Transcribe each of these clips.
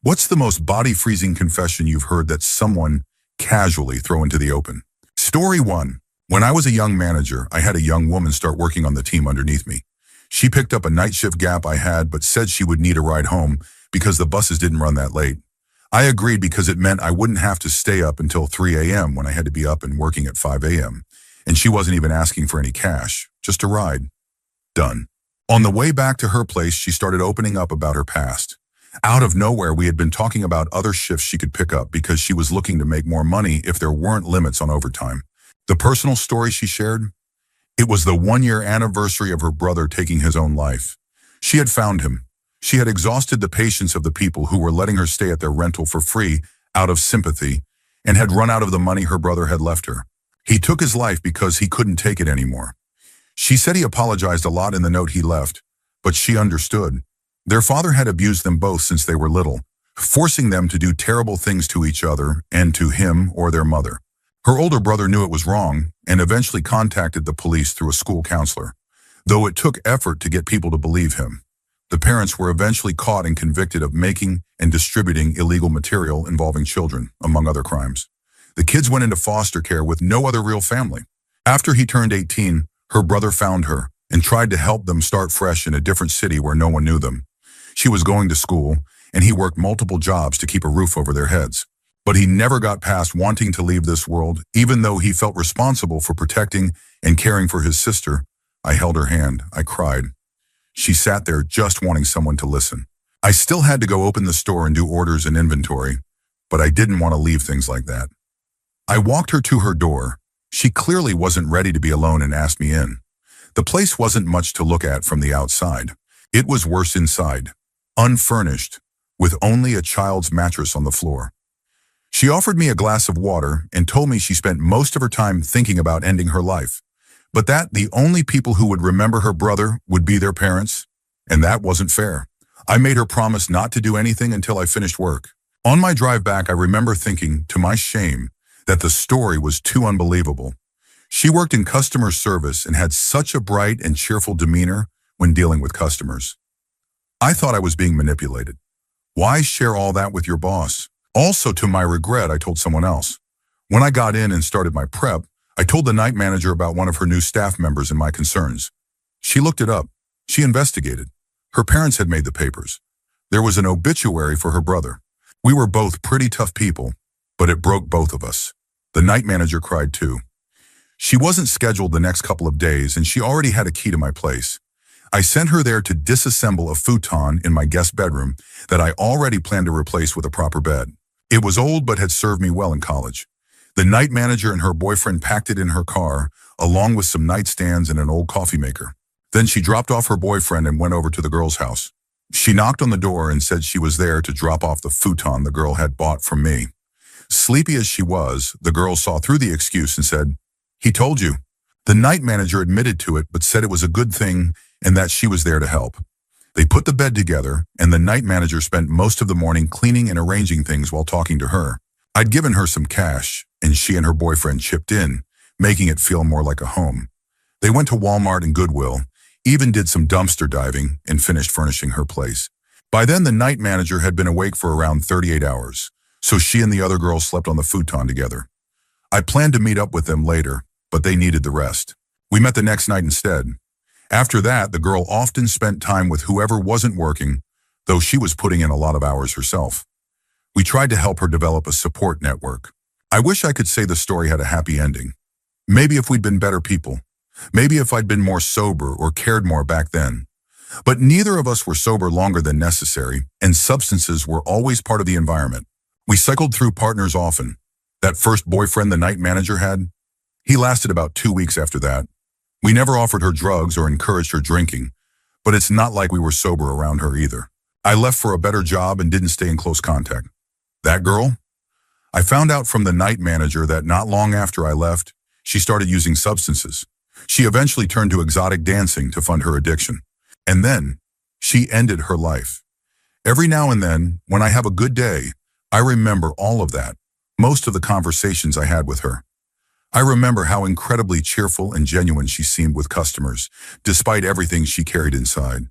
What's the most body-freezing confession you've heard that someone casually throw into the open? Story 1. When I was a young manager, I had a young woman start working on the team underneath me. She picked up a night shift gap I had but said she would need a ride home because the buses didn't run that late. I agreed because it meant I wouldn't have to stay up until 3 a.m. when I had to be up and working at 5 a.m. And she wasn't even asking for any cash, just a ride. Done. On the way back to her place, she started opening up about her past. Out of nowhere, we had been talking about other shifts she could pick up because she was looking to make more money if there weren't limits on overtime. The personal story she shared? It was the 1-year anniversary of her brother taking his own life. She had found him. She had exhausted the patience of the people who were letting her stay at their rental for free out of sympathy and had run out of the money her brother had left her. He took his life because he couldn't take it anymore. She said he apologized a lot in the note he left, but she understood. Their father had abused them both since they were little, forcing them to do terrible things to each other and to him or their mother. Her older brother knew it was wrong and eventually contacted the police through a school counselor, though it took effort to get people to believe him. The parents were eventually caught and convicted of making and distributing illegal material involving children, among other crimes. The kids went into foster care with no other real family. After he turned 18, her brother found her and tried to help them start fresh in a different city where no one knew them. She was going to school, and he worked multiple jobs to keep a roof over their heads. But he never got past wanting to leave this world, even though he felt responsible for protecting and caring for his sister. I held her hand. I cried. She sat there just wanting someone to listen. I still had to go open the store and do orders and inventory, but I didn't want to leave things like that. I walked her to her door. She clearly wasn't ready to be alone and asked me in. The place wasn't much to look at from the outside. It was worse inside. Unfurnished, with only a child's mattress on the floor. She offered me a glass of water and told me she spent most of her time thinking about ending her life, but that the only people who would remember her brother would be their parents, and that wasn't fair. I made her promise not to do anything until I finished work. On my drive back, I remember thinking, to my shame, that the story was too unbelievable. She worked in customer service and had such a bright and cheerful demeanor when dealing with customers. I thought I was being manipulated. Why share all that with your boss? Also, to my regret, I told someone else. When I got in and started my prep, I told the night manager about one of her new staff members and my concerns. She looked it up. She investigated. Her parents had made the papers. There was an obituary for her brother. We were both pretty tough people, but it broke both of us. The night manager cried too. She wasn't scheduled the next couple of days, and she already had a key to my place. I sent her there to disassemble a futon in my guest bedroom that I already planned to replace with a proper bed. It was old but had served me well in college. The night manager and her boyfriend packed it in her car, along with some nightstands and an old coffee maker. Then she dropped off her boyfriend and went over to the girl's house. She knocked on the door and said she was there to drop off the futon the girl had bought from me. Sleepy as she was, the girl saw through the excuse and said, "He told you." The night manager admitted to it but said it was a good thing and that she was there to help. They put the bed together, and the night manager spent most of the morning cleaning and arranging things while talking to her. I'd given her some cash, and she and her boyfriend chipped in, making it feel more like a home. They went to Walmart and Goodwill, even did some dumpster diving, and finished furnishing her place. By then, the night manager had been awake for around 38 hours, so she and the other girl slept on the futon together. I planned to meet up with them later, but they needed the rest. We met the next night instead. After that, the girl often spent time with whoever wasn't working, though she was putting in a lot of hours herself. We tried to help her develop a support network. I wish I could say the story had a happy ending. Maybe if we'd been better people. Maybe if I'd been more sober or cared more back then. But neither of us were sober longer than necessary, and substances were always part of the environment. We cycled through partners often. That first boyfriend the night manager had, he lasted about 2 weeks after that. We never offered her drugs or encouraged her drinking, but it's not like we were sober around her either. I left for a better job and didn't stay in close contact. That girl? I found out from the night manager that not long after I left, she started using substances. She eventually turned to exotic dancing to fund her addiction. And then, she ended her life. Every now and then, when I have a good day, I remember all of that, most of the conversations I had with her. I remember how incredibly cheerful and genuine she seemed with customers, despite everything she carried inside.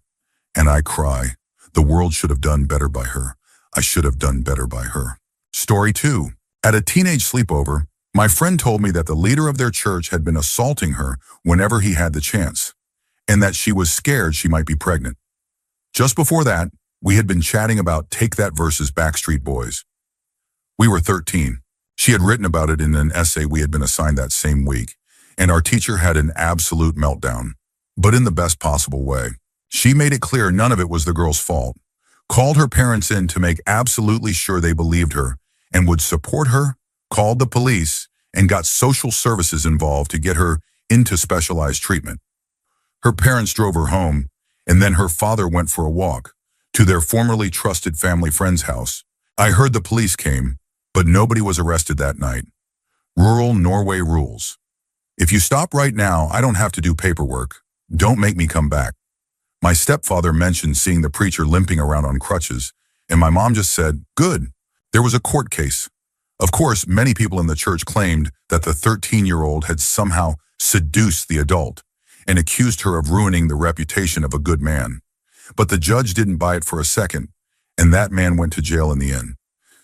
And I cry. The world should have done better by her. I should have done better by her. Story 2. At a teenage sleepover, my friend told me that the leader of their church had been assaulting her whenever he had the chance, and that she was scared she might be pregnant. Just before that, we had been chatting about Take That versus Backstreet Boys. We were 13. She had written about it in an essay we had been assigned that same week, and our teacher had an absolute meltdown, but in the best possible way. She made it clear none of it was the girl's fault, called her parents in to make absolutely sure they believed her and would support her, called the police, and got social services involved to get her into specialized treatment. Her parents drove her home, and then her father went for a walk to their formerly trusted family friend's house. I heard the police came, but nobody was arrested that night. Rural Norway rules. If you stop right now, I don't have to do paperwork. Don't make me come back. My stepfather mentioned seeing the preacher limping around on crutches, and my mom just said, good. There was a court case. Of course, many people in the church claimed that the 13-year-old had somehow seduced the adult and accused her of ruining the reputation of a good man. But the judge didn't buy it for a second, and that man went to jail in the end.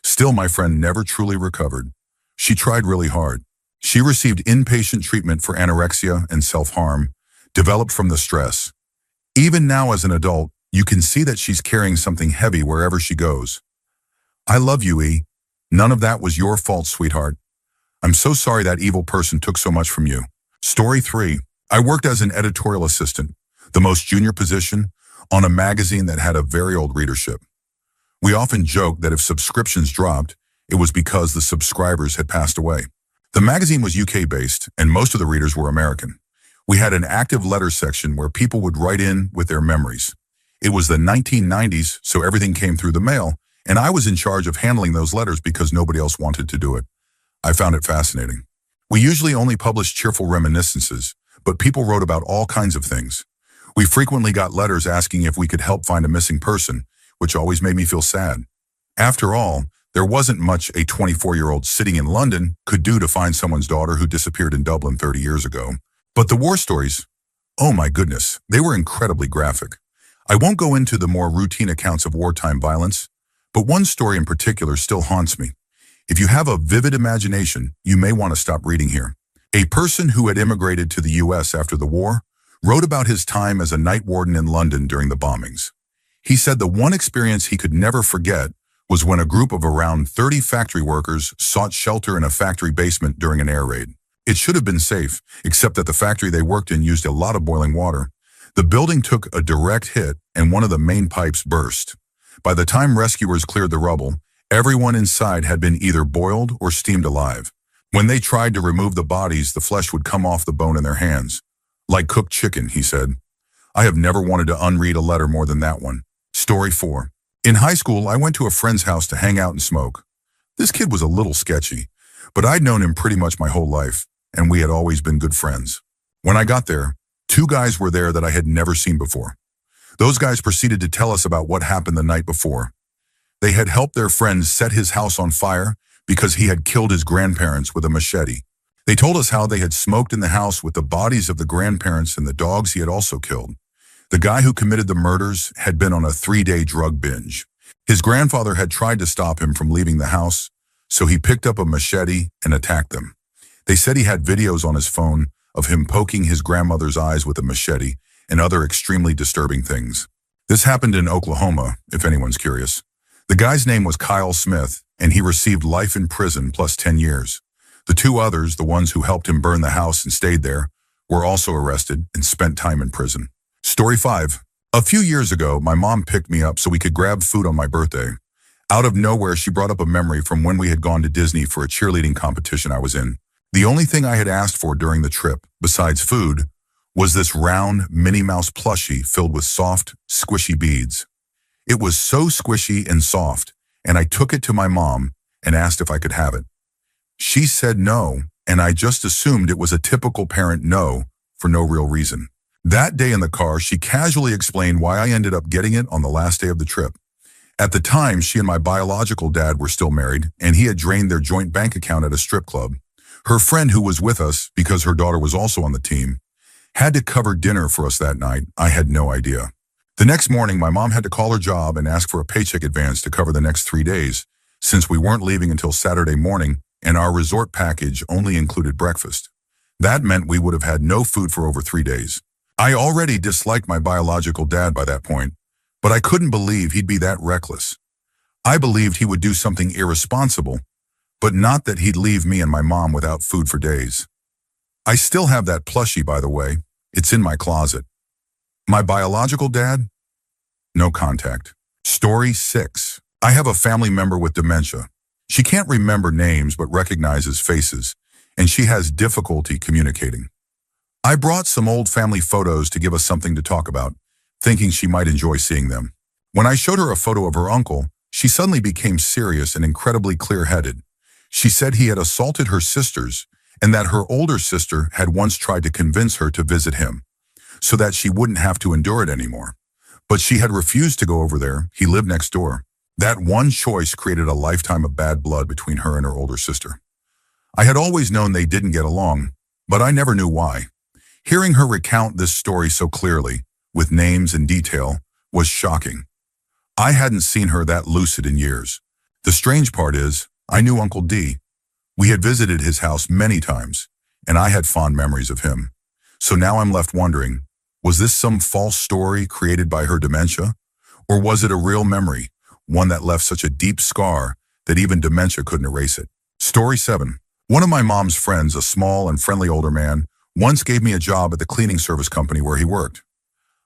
Still, my friend never truly recovered. She tried really hard. She received inpatient treatment for anorexia and self-harm, developed from the stress. Even now as an adult, you can see that she's carrying something heavy wherever she goes. I love you, E. None of that was your fault, sweetheart. I'm so sorry that evil person took so much from you. Story 3. I worked as an editorial assistant, the most junior position, on a magazine that had a very old readership. We often joked that if subscriptions dropped, it was because the subscribers had passed away. The magazine was UK-based, and most of the readers were American. We had an active letter section where people would write in with their memories. It was the 1990s, so everything came through the mail, and I was in charge of handling those letters because nobody else wanted to do it. I found it fascinating. We usually only published cheerful reminiscences, but people wrote about all kinds of things. We frequently got letters asking if we could help find a missing person, which always made me feel sad. After all, there wasn't much a 24-year-old sitting in London could do to find someone's daughter who disappeared in Dublin 30 years ago. But the war stories, oh my goodness, they were incredibly graphic. I won't go into the more routine accounts of wartime violence, but one story in particular still haunts me. If you have a vivid imagination, you may want to stop reading here. A person who had immigrated to the US after the war wrote about his time as a night warden in London during the bombings. He said the one experience he could never forget was when a group of around 30 factory workers sought shelter in a factory basement during an air raid. It should have been safe, except that the factory they worked in used a lot of boiling water. The building took a direct hit and one of the main pipes burst. By the time rescuers cleared the rubble, everyone inside had been either boiled or steamed alive. When they tried to remove the bodies, the flesh would come off the bone in their hands. Like cooked chicken, he said. I have never wanted to unread a letter more than that one. Story 4. In high school, I went to a friend's house to hang out and smoke. This kid was a little sketchy, but I'd known him pretty much my whole life, and we had always been good friends. When I got there, 2 guys were there that I had never seen before. Those guys proceeded to tell us about what happened the night before. They had helped their friend set his house on fire because he had killed his grandparents with a machete. They told us how they had smoked in the house with the bodies of the grandparents and the dogs he had also killed. The guy who committed the murders had been on a 3-day drug binge. His grandfather had tried to stop him from leaving the house, so he picked up a machete and attacked them. They said he had videos on his phone of him poking his grandmother's eyes with a machete and other extremely disturbing things. This happened in Oklahoma, if anyone's curious. The guy's name was Kyle Smith, and he received life in prison plus 10 years. The 2 others, the ones who helped him burn the house and stayed there, were also arrested and spent time in prison. Story 5. A few years ago, my mom picked me up so we could grab food on my birthday. Out of nowhere, she brought up a memory from when we had gone to Disney for a cheerleading competition I was in. The only thing I had asked for during the trip, besides food, was this round Minnie Mouse plushie filled with soft, squishy beads. It was so squishy and soft, and I took it to my mom and asked if I could have it. She said no, and I just assumed it was a typical parent no for no real reason. That day in the car, she casually explained why I ended up getting it on the last day of the trip. At the time, she and my biological dad were still married, and he had drained their joint bank account at a strip club. Her friend who was with us, because her daughter was also on the team, had to cover dinner for us that night. I had no idea. The next morning, my mom had to call her job and ask for a paycheck advance to cover the next 3 days, since we weren't leaving until Saturday morning and our resort package only included breakfast. That meant we would have had no food for over 3 days. I already disliked my biological dad by that point, but I couldn't believe he'd be that reckless. I believed he would do something irresponsible, but not that he'd leave me and my mom without food for days. I still have that plushie, by the way. It's in my closet. My biological dad? No contact. Story 6. I have a family member with dementia. She can't remember names but recognizes faces, and she has difficulty communicating. I brought some old family photos to give us something to talk about, thinking she might enjoy seeing them. When I showed her a photo of her uncle, she suddenly became serious and incredibly clear-headed. She said he had assaulted her sisters and that her older sister had once tried to convince her to visit him so that she wouldn't have to endure it anymore. But she had refused to go over there. He lived next door. That one choice created a lifetime of bad blood between her and her older sister. I had always known they didn't get along, but I never knew why. Hearing her recount this story so clearly, with names and detail, was shocking. I hadn't seen her that lucid in years. The strange part is, I knew Uncle D. We had visited his house many times, and I had fond memories of him. So now I'm left wondering, was this some false story created by her dementia? Or was it a real memory, one that left such a deep scar that even dementia couldn't erase it? Story 7. One of my mom's friends, a small and friendly older man, once gave me a job at the cleaning service company where he worked.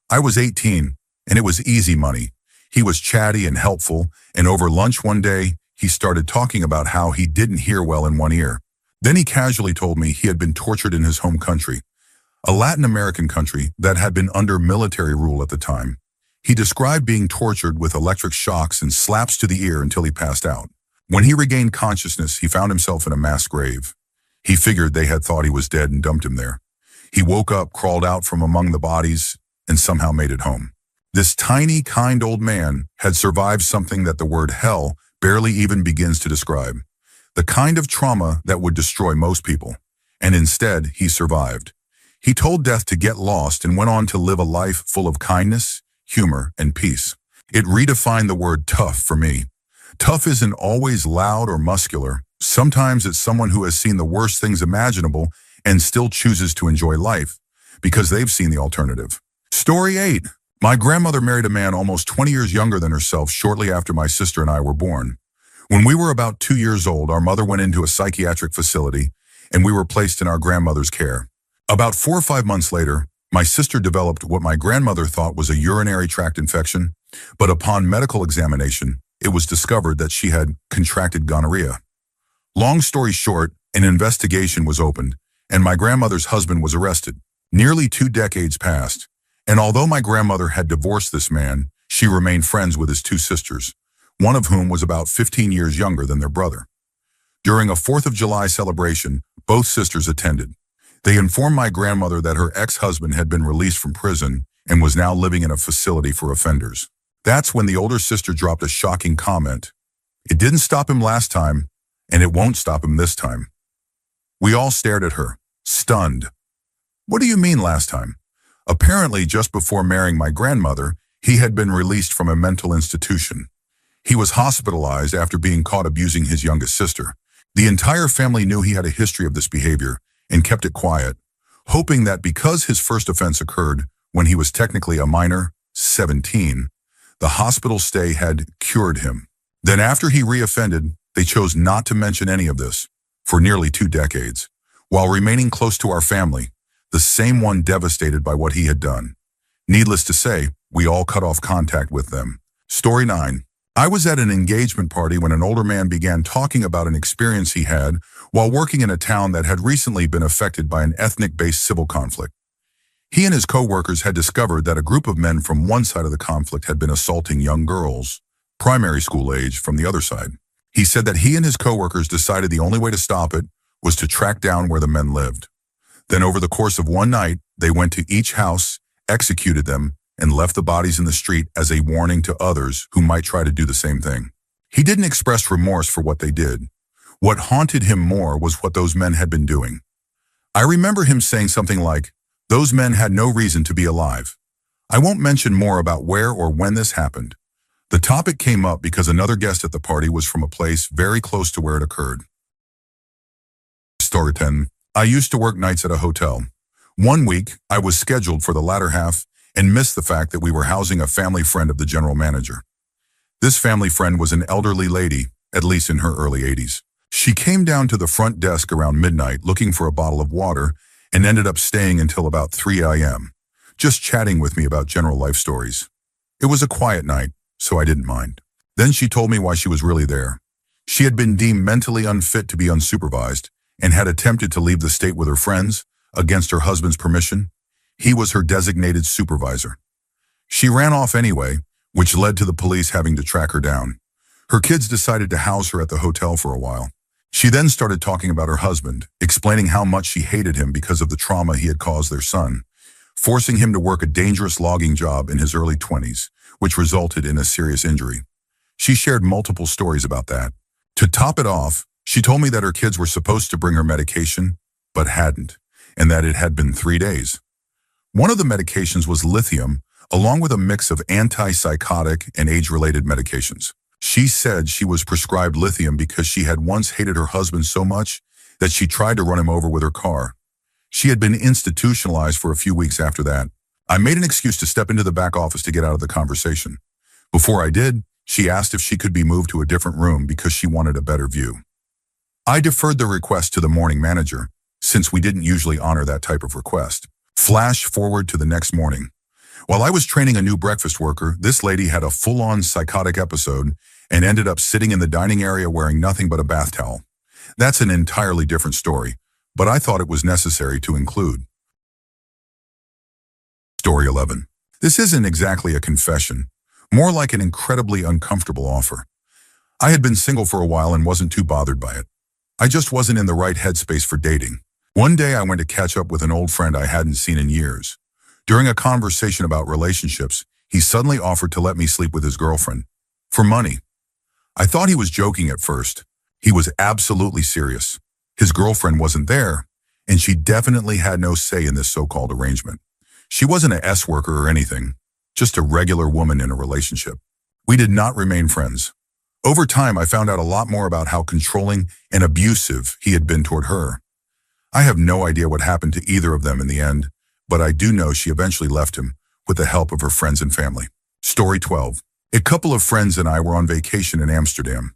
I was 18, and it was easy money. He was chatty and helpful, and over lunch one day, he started talking about how he didn't hear well in one ear. Then he casually told me he had been tortured in his home country, a Latin American country that had been under military rule at the time. He described being tortured with electric shocks and slaps to the ear until he passed out. When he regained consciousness, he found himself in a mass grave. He figured they had thought he was dead and dumped him there. He woke up, crawled out from among the bodies, and somehow made it home. This tiny, kind old man had survived something that the word hell barely even begins to describe. The kind of trauma that would destroy most people. And instead, he survived. He told death to get lost and went on to live a life full of kindness, humor, and peace. It redefined the word tough for me. Tough isn't always loud or muscular. Sometimes it's someone who has seen the worst things imaginable and still chooses to enjoy life because they've seen the alternative. Story 8. My grandmother married a man almost 20 years younger than herself shortly after my sister and I were born. When we were about 2 years old, our mother went into a psychiatric facility and we were placed in our grandmother's care. About 4 or 5 months later, my sister developed what my grandmother thought was a urinary tract infection, but upon medical examination, it was discovered that she had contracted gonorrhea. Long story short, an investigation was opened, and my grandmother's husband was arrested. Nearly 2 decades passed, and although my grandmother had divorced this man, she remained friends with his 2 sisters, one of whom was about 15 years younger than their brother. During a 4th of July celebration, both sisters attended. They informed my grandmother that her ex-husband had been released from prison and was now living in a facility for offenders. That's when the older sister dropped a shocking comment. It didn't stop him last time, and it won't stop him this time. We all stared at her, stunned. What do you mean last time? Apparently, just before marrying my grandmother, he had been released from a mental institution. He was hospitalized after being caught abusing his youngest sister. The entire family knew he had a history of this behavior and kept it quiet, hoping that because his first offense occurred when he was technically a minor, 17, the hospital stay had cured him. Then after he reoffended, they chose not to mention any of this for nearly 2 decades, while remaining close to our family, the same one devastated by what he had done. Needless to say, we all cut off contact with them. Story 9. I was at an engagement party when an older man began talking about an experience he had while working in a town that had recently been affected by an ethnic-based civil conflict. He and his co-workers had discovered that a group of men from one side of the conflict had been assaulting young girls, primary school age, from the other side. He said that he and his co-workers decided the only way to stop it was to track down where the men lived. Then over the course of one night, they went to each house, executed them, and left the bodies in the street as a warning to others who might try to do the same thing. He didn't express remorse for what they did. What haunted him more was what those men had been doing. I remember him saying something like, "Those men had no reason to be alive. I won't mention more about where or when this happened. The topic came up because another guest at the party was from a place very close to where it occurred. Story 10. I used to work nights at a hotel. One week, I was scheduled for the latter half and missed the fact that we were housing a family friend of the general manager. This family friend was an elderly lady, at least in her early 80s. She came down to the front desk around midnight looking for a bottle of water and ended up staying until about 3 a.m., just chatting with me about general life stories. It was a quiet night, so I didn't mind. Then she told me why she was really there. She had been deemed mentally unfit to be unsupervised and had attempted to leave the state with her friends against her husband's permission. He was her designated supervisor. She ran off anyway, which led to the police having to track her down. Her kids decided to house her at the hotel for a while. She then started talking about her husband, explaining how much she hated him because of the trauma he had caused their son, forcing him to work a dangerous logging job in his early 20s, which resulted in a serious injury. She shared multiple stories about that. To top it off, she told me that her kids were supposed to bring her medication, but hadn't, and that it had been 3 days. One of the medications was lithium, along with a mix of antipsychotic and age-related medications. She said she was prescribed lithium because she had once hated her husband so much that she tried to run him over with her car. She had been institutionalized for a few weeks after that. I made an excuse to step into the back office to get out of the conversation. Before I did, she asked if she could be moved to a different room because she wanted a better view. I deferred the request to the morning manager, since we didn't usually honor that type of request. Flash forward to the next morning. While I was training a new breakfast worker, this lady had a full-on psychotic episode and ended up sitting in the dining area wearing nothing but a bath towel. That's an entirely different story, but I thought it was necessary to include. Story 11. This isn't exactly a confession, more like an incredibly uncomfortable offer. I had been single for a while and wasn't too bothered by it. I just wasn't in the right headspace for dating. One day I went to catch up with an old friend I hadn't seen in years. During a conversation about relationships, he suddenly offered to let me sleep with his girlfriend. For money. I thought he was joking at first. He was absolutely serious. His girlfriend wasn't there, and she definitely had no say in this so-called arrangement. She wasn't an S worker or anything, just a regular woman in a relationship. We did not remain friends. Over time, I found out a lot more about how controlling and abusive he had been toward her. I have no idea what happened to either of them in the end, but I do know she eventually left him with the help of her friends and family. Story 12. A couple of friends and I were on vacation in Amsterdam.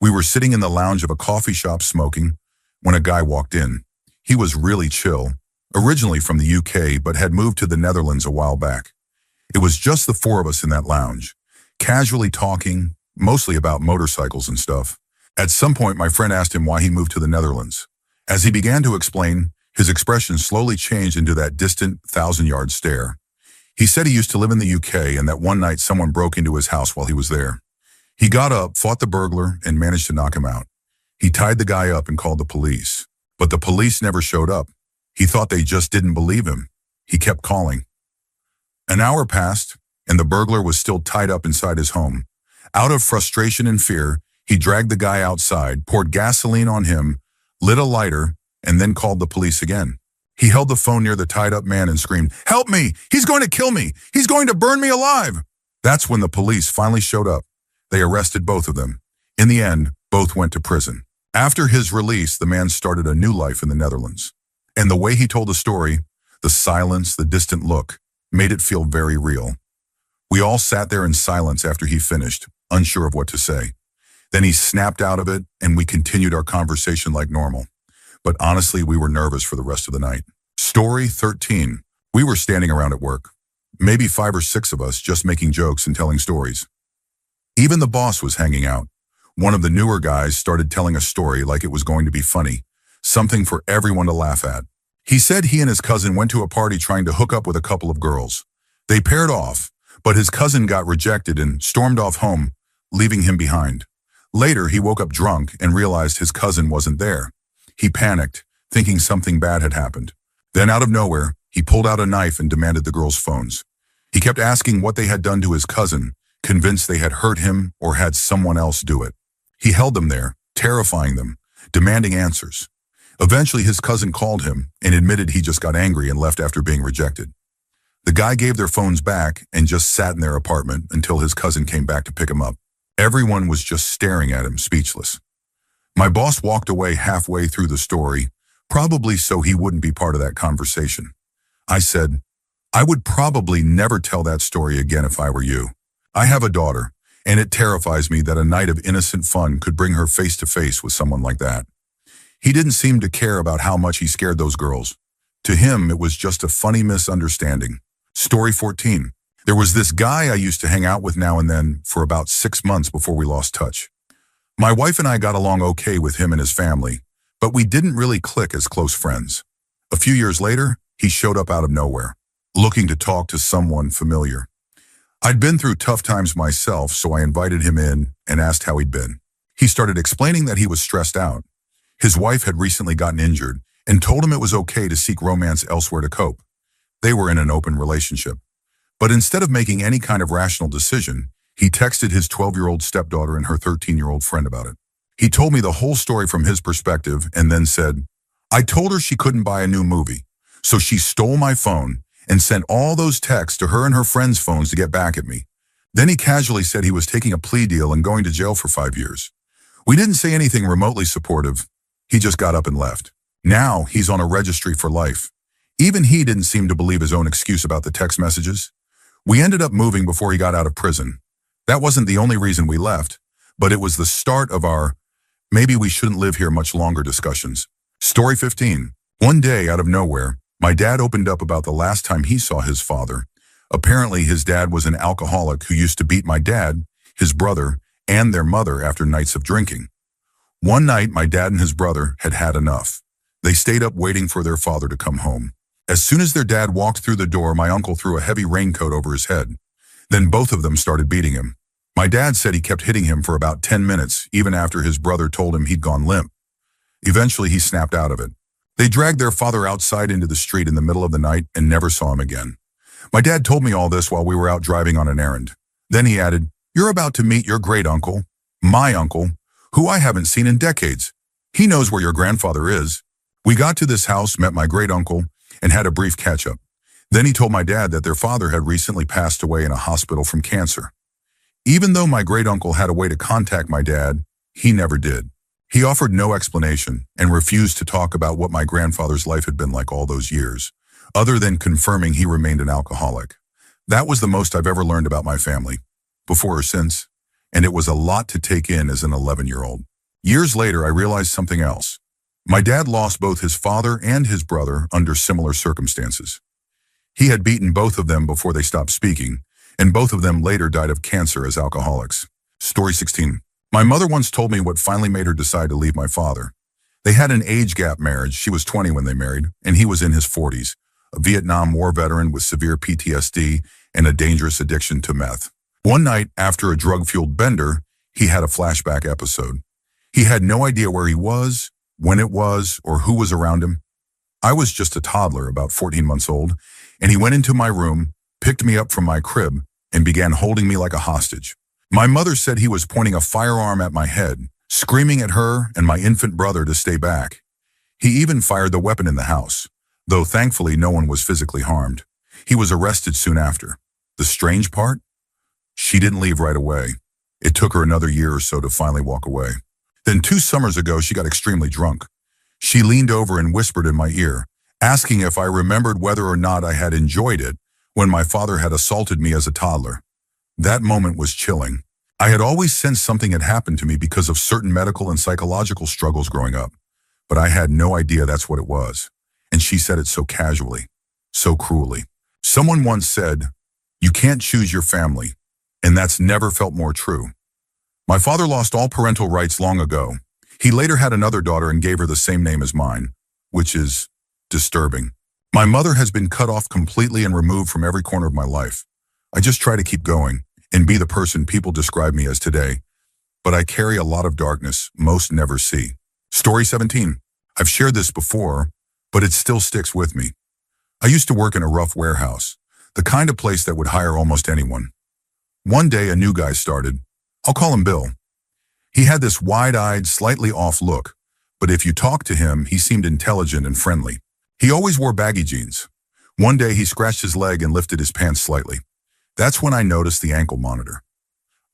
We were sitting in the lounge of a coffee shop smoking when a guy walked in. He was really chill, originally from the UK, but had moved to the Netherlands a while back. It was just the four of us in that lounge, casually talking, mostly about motorcycles and stuff. At some point, my friend asked him why he moved to the Netherlands. As he began to explain, his expression slowly changed into that distant, thousand-yard stare. He said he used to live in the UK and that one night someone broke into his house while he was there. He got up, fought the burglar, and managed to knock him out. He tied the guy up and called the police. But the police never showed up. He thought they just didn't believe him. He kept calling. An hour passed, and the burglar was still tied up inside his home. Out of frustration and fear, he dragged the guy outside, poured gasoline on him, lit a lighter, and then called the police again. He held the phone near the tied-up man and screamed, "Help me! He's going to kill me! He's going to burn me alive!" That's when the police finally showed up. They arrested both of them. In the end, both went to prison. After his release, the man started a new life in the Netherlands. And the way he told the story, the silence, the distant look, made it feel very real. We all sat there in silence after he finished, unsure of what to say. Then he snapped out of it, and we continued our conversation like normal. But honestly, we were nervous for the rest of the night. Story 13. We were standing around at work. Maybe 5 or 6 of us just making jokes and telling stories. Even the boss was hanging out. One of the newer guys started telling a story like it was going to be funny, something for everyone to laugh at. He said he and his cousin went to a party trying to hook up with a couple of girls. They paired off, but his cousin got rejected and stormed off home, leaving him behind. Later, he woke up drunk and realized his cousin wasn't there. He panicked, thinking something bad had happened. Then out of nowhere, he pulled out a knife and demanded the girls' phones. He kept asking what they had done to his cousin, convinced they had hurt him or had someone else do it. He held them there, terrifying them, demanding answers. Eventually, his cousin called him and admitted he just got angry and left after being rejected. The guy gave their phones back and just sat in their apartment until his cousin came back to pick him up. Everyone was just staring at him, speechless. My boss walked away halfway through the story, probably so he wouldn't be part of that conversation. I said, I would probably never tell that story again if I were you. I have a daughter, and it terrifies me that a night of innocent fun could bring her face to face with someone like that. He didn't seem to care about how much he scared those girls. To him, it was just a funny misunderstanding. Story 14. There was this guy I used to hang out with now and then for about 6 months before we lost touch. My wife and I got along okay with him and his family, but we didn't really click as close friends. A few years later, he showed up out of nowhere, looking to talk to someone familiar. I'd been through tough times myself, so I invited him in and asked how he'd been. He started explaining that he was stressed out. His wife had recently gotten injured and told him it was okay to seek romance elsewhere to cope. They were in an open relationship. But instead of making any kind of rational decision, he texted his 12-year-old stepdaughter and her 13-year-old friend about it. He told me the whole story from his perspective and then said, I told her she couldn't buy a new movie, so she stole my phone and sent all those texts to her and her friends' phones to get back at me. Then he casually said he was taking a plea deal and going to jail for 5 years. We didn't say anything remotely supportive. He just got up and left. Now he's on a registry for life. Even he didn't seem to believe his own excuse about the text messages. We ended up moving before he got out of prison. That wasn't the only reason we left, but it was the start of our maybe we shouldn't live here much longer discussions. Story 15. One day, out of nowhere, my dad opened up about the last time he saw his father. Apparently, his dad was an alcoholic who used to beat my dad, his brother, and their mother after nights of drinking. One night, my dad and his brother had had enough. They stayed up waiting for their father to come home. As soon as their dad walked through the door, my uncle threw a heavy raincoat over his head. Then both of them started beating him. My dad said he kept hitting him for about 10 minutes, even after his brother told him he'd gone limp. Eventually, he snapped out of it. They dragged their father outside into the street in the middle of the night and never saw him again. My dad told me all this while we were out driving on an errand. Then he added, You're about to meet your great uncle, my uncle, who I haven't seen in decades. He knows where your grandfather is. We got to this house, met my great uncle, and had a brief catch-up. Then he told my dad that their father had recently passed away in a hospital from cancer. Even though my great uncle had a way to contact my dad, he never did. He offered no explanation and refused to talk about what my grandfather's life had been like all those years, other than confirming he remained an alcoholic. That was the most I've ever learned about my family, before or since, and it was a lot to take in as an 11-year-old. Years later, I realized something else. My dad lost both his father and his brother under similar circumstances. He had beaten both of them before they stopped speaking, and both of them later died of cancer as alcoholics. Story 16. My mother once told me what finally made her decide to leave my father. They had an age gap marriage. She was 20 when they married, and he was in his 40s, a Vietnam War veteran with severe PTSD and a dangerous addiction to meth. One night, after a drug-fueled bender, he had a flashback episode. He had no idea where he was, when it was, or who was around him. I was just a toddler, about 14 months old, and he went into my room, picked me up from my crib, and began holding me like a hostage. My mother said he was pointing a firearm at my head, screaming at her and my infant brother to stay back. He even fired the weapon in the house, though thankfully no one was physically harmed. He was arrested soon after. The strange part? She didn't leave right away. It took her another year or so to finally walk away. Then 2 summers ago, she got extremely drunk. She leaned over and whispered in my ear, asking if I remembered whether or not I had enjoyed it when my father had assaulted me as a toddler. That moment was chilling. I had always sensed something had happened to me because of certain medical and psychological struggles growing up, but I had no idea that's what it was. And she said it so casually, so cruelly. Someone once said, "You can't choose your family," and that's never felt more true. My father lost all parental rights long ago. He later had another daughter and gave her the same name as mine, which is disturbing. My mother has been cut off completely and removed from every corner of my life. I just try to keep going and be the person people describe me as today, but I carry a lot of darkness most never see. Story 17. I've shared this before, but it still sticks with me. I used to work in a rough warehouse, the kind of place that would hire almost anyone. One day, a new guy started. I'll call him Bill. He had this wide-eyed, slightly off look, but if you talked to him, he seemed intelligent and friendly. He always wore baggy jeans. One day he scratched his leg and lifted his pants slightly. That's when I noticed the ankle monitor.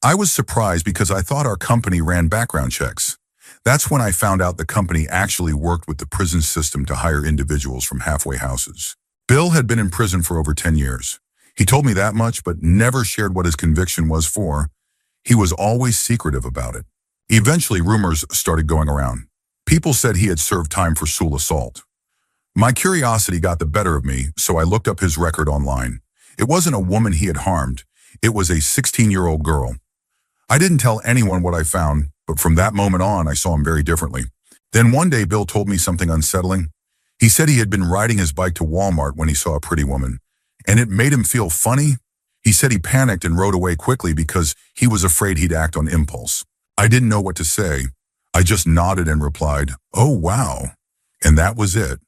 I was surprised because I thought our company ran background checks. That's when I found out the company actually worked with the prison system to hire individuals from halfway houses. Bill had been in prison for over 10 years. He told me that much, but never shared what his conviction was for. He was always secretive about it. Eventually, rumors started going around. People said he had served time for sexual assault. My curiosity got the better of me, so I looked up his record online. It wasn't a woman he had harmed. It was a 16-year-old girl. I didn't tell anyone what I found, but from that moment on, I saw him very differently. Then one day, Bill told me something unsettling. He said he had been riding his bike to Walmart when he saw a pretty woman, and it made him feel funny. He said he panicked and rode away quickly because he was afraid he'd act on impulse. I didn't know what to say. I just nodded and replied, "Oh, wow." And that was it.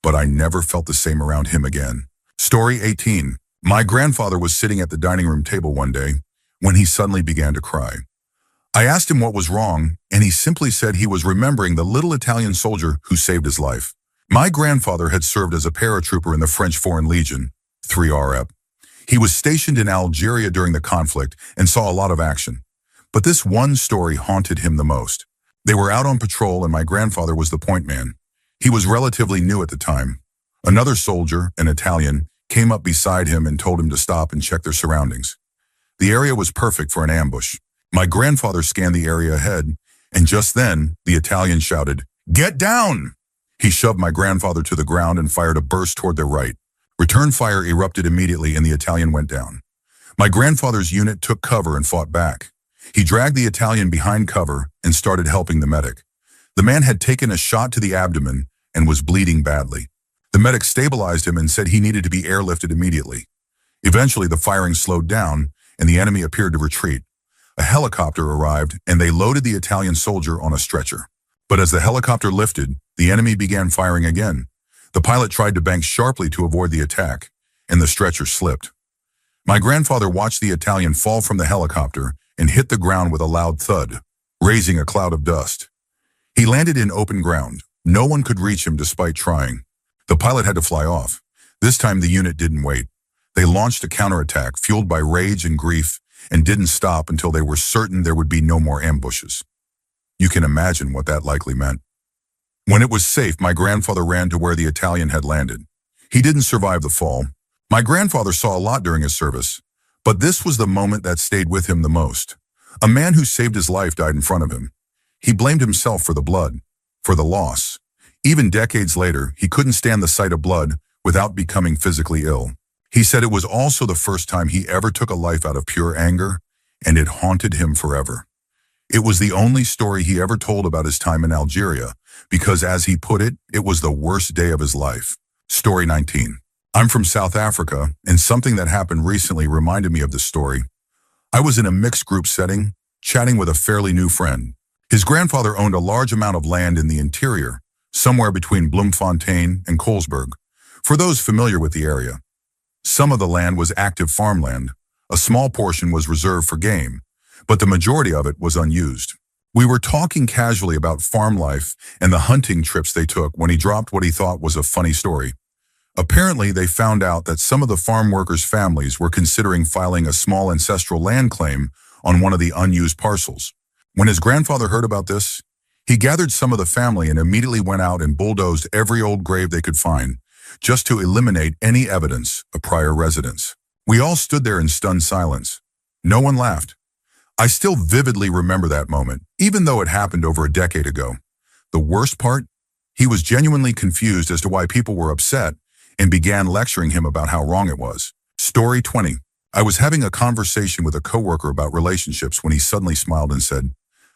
But I never felt the same around him again. Story 18. My grandfather was sitting at the dining room table one day when he suddenly began to cry. I asked him what was wrong, and he simply said he was remembering the little Italian soldier who saved his life. My grandfather had served as a paratrooper in the French Foreign Legion, 3RF. He was stationed in Algeria during the conflict and saw a lot of action. But this one story haunted him the most. They were out on patrol and my grandfather was the point man. He was relatively new at the time. Another soldier, an Italian, came up beside him and told him to stop and check their surroundings. The area was perfect for an ambush. My grandfather scanned the area ahead, and just then, the Italian shouted, "Get down!" He shoved my grandfather to the ground and fired a burst toward their right. Return fire erupted immediately and the Italian went down. My grandfather's unit took cover and fought back. He dragged the Italian behind cover and started helping the medic. The man had taken a shot to the abdomen and was bleeding badly. The medic stabilized him and said he needed to be airlifted immediately. Eventually, the firing slowed down and the enemy appeared to retreat. A helicopter arrived and they loaded the Italian soldier on a stretcher. But as the helicopter lifted, the enemy began firing again. The pilot tried to bank sharply to avoid the attack, and the stretcher slipped. My grandfather watched the Italian fall from the helicopter and hit the ground with a loud thud, raising a cloud of dust. He landed in open ground. No one could reach him despite trying. The pilot had to fly off. This time the unit didn't wait. They launched a counterattack fueled by rage and grief and didn't stop until they were certain there would be no more ambushes. You can imagine what that likely meant. When it was safe, my grandfather ran to where the Italian had landed. He didn't survive the fall. My grandfather saw a lot during his service, but this was the moment that stayed with him the most. A man who saved his life died in front of him. He blamed himself for the blood, for the loss. Even decades later, he couldn't stand the sight of blood without becoming physically ill. He said it was also the first time he ever took a life out of pure anger, and it haunted him forever. It was the only story he ever told about his time in Algeria, because as he put it, it was the worst day of his life. Story 19. I'm from South Africa, and something that happened recently reminded me of this story. I was in a mixed group setting, chatting with a fairly new friend. His grandfather owned a large amount of land in the interior, somewhere between Bloemfontein and Colesberg, for those familiar with the area. Some of the land was active farmland. A small portion was reserved for game, but the majority of it was unused. We were talking casually about farm life and the hunting trips they took when he dropped what he thought was a funny story. Apparently, they found out that some of the farm workers' families were considering filing a small ancestral land claim on one of the unused parcels. When his grandfather heard about this, he gathered some of the family and immediately went out and bulldozed every old grave they could find, just to eliminate any evidence of prior residence. We all stood there in stunned silence. No one laughed. I still vividly remember that moment, even though it happened over a decade ago. The worst part? He was genuinely confused as to why people were upset and began lecturing him about how wrong it was. Story 20. I was having a conversation with a coworker about relationships when he suddenly smiled and said,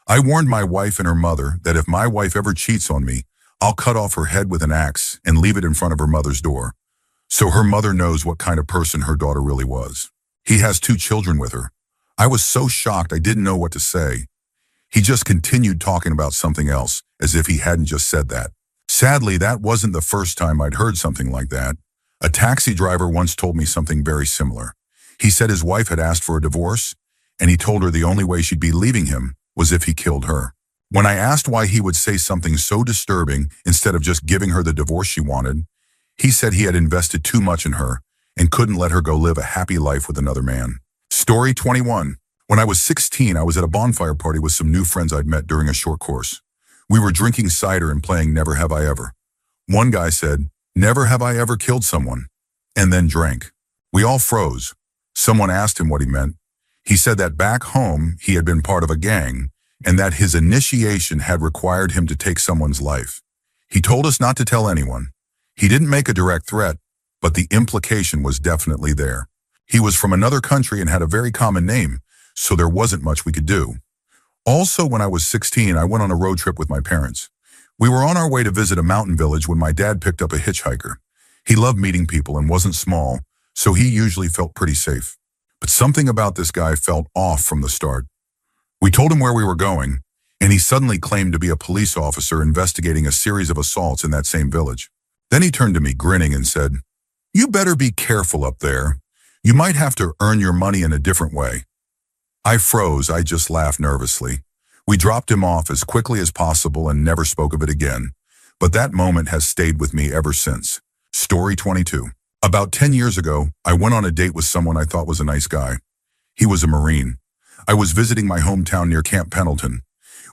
"I warned my wife and her mother that if my wife ever cheats on me, I'll cut off her head with an axe and leave it in front of her mother's door. So her mother knows what kind of person her daughter really was." He has 2 children with her. I was so shocked I didn't know what to say. He just continued talking about something else, as if he hadn't just said that. Sadly, that wasn't the first time I'd heard something like that. A taxi driver once told me something very similar. He said his wife had asked for a divorce, and he told her the only way she'd be leaving him was if he killed her. When I asked why he would say something so disturbing instead of just giving her the divorce she wanted, He said he had invested too much in her and couldn't let her go live a happy life with another man. Story 21. When I was 16, I was at a bonfire party with some new friends I'd met during a short course. We were drinking cider and playing Never Have I Ever. One guy said, "Never have I ever killed someone," and then drank. We all froze. Someone asked him what he meant. He said that back home he had been part of a gang and that his initiation had required him to take someone's life. He told us not to tell anyone. He didn't make a direct threat, but the implication was definitely there. He was from another country and had a very common name, so there wasn't much we could do. Also, when I was 16, I went on a road trip with my parents. We were on our way to visit a mountain village when my dad picked up a hitchhiker. He loved meeting people and wasn't small, so he usually felt pretty safe. But something about this guy felt off from the start. We told him where we were going, and he suddenly claimed to be a police officer investigating a series of assaults in that same village. Then he turned to me grinning and said, "You better be careful up there. You might have to earn your money in a different way." I froze. I just laughed nervously. We dropped him off as quickly as possible and never spoke of it again. But that moment has stayed with me ever since. Story 22. About 10 years ago, I went on a date with someone I thought was a nice guy. He was a Marine. I was visiting my hometown near Camp Pendleton.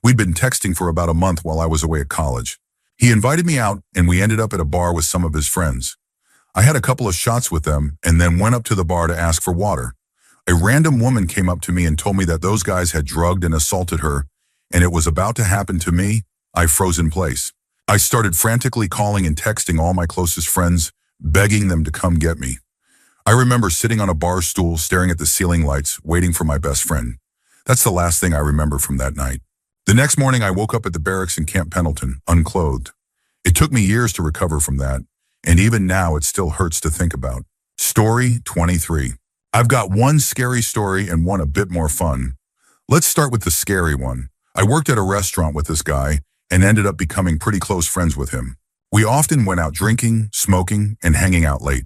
We'd been texting for about a month while I was away at college. He invited me out, and we ended up at a bar with some of his friends. I had a couple of shots with them and then went up to the bar to ask for water. A random woman came up to me and told me that those guys had drugged and assaulted her, and it was about to happen to me. I froze in place. I started frantically calling and texting all my closest friends, begging them to come get me. I remember sitting on a bar stool staring at the ceiling lights, waiting for my best friend. That's the last thing I remember from that night. The next morning I woke up at the barracks in Camp Pendleton, unclothed. It took me years to recover from that, and even now it still hurts to think about. Story 23. I've got one scary story and one a bit more fun. Let's start with the scary one. I worked at a restaurant with this guy and ended up becoming pretty close friends with him. We often went out drinking, smoking, and hanging out late.